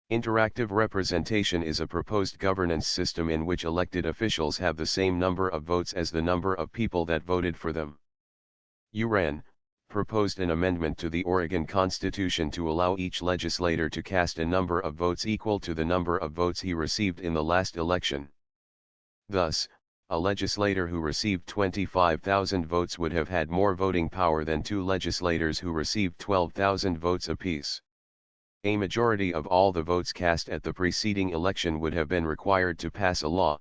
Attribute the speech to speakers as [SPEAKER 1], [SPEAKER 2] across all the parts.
[SPEAKER 1] Interactive representation is a proposed governance system in which elected officials have the same number of votes as the number of people that voted for them. URAN proposed an amendment to the Oregon Constitution to allow each legislator to cast a number of votes equal to the number of votes he received in the last election. Thus, a legislator who received 25,000 votes would have had more voting power than two legislators who received 12,000 votes apiece. A majority of all the votes cast at the preceding election would have been required to pass a law.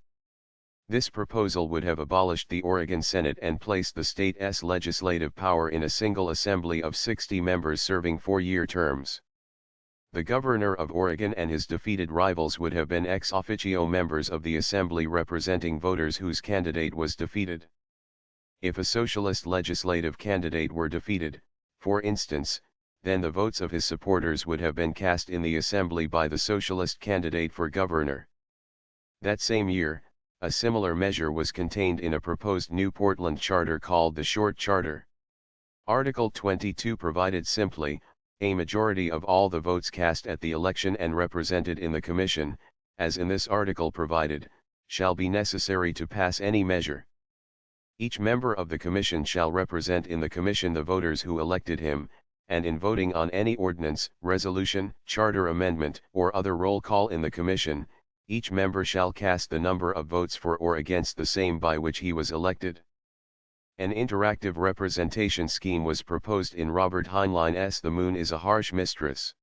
[SPEAKER 1] This proposal would have abolished the Oregon Senate and placed the state's legislative power in a single assembly of 60 members serving 4-year terms. The governor of Oregon and his defeated rivals would have been ex officio members of the assembly representing voters whose candidate was defeated. If a socialist legislative candidate were defeated, for instance, then the votes of his supporters would have been cast in the assembly by the socialist candidate for governor. That same year, a similar measure was contained in a proposed new Portland charter called the Short Charter. Article 22 provided simply, a majority of all the votes cast at the election and represented in the commission, as in this article provided, shall be necessary to pass any measure. Each member of the commission shall represent in the commission the voters who elected him, and in voting on any ordinance, resolution, charter amendment, or other roll call in the commission, each member shall cast the number of votes for or against the same by which he was elected. An interactive representation scheme was proposed in Robert Heinlein's The Moon is a Harsh Mistress.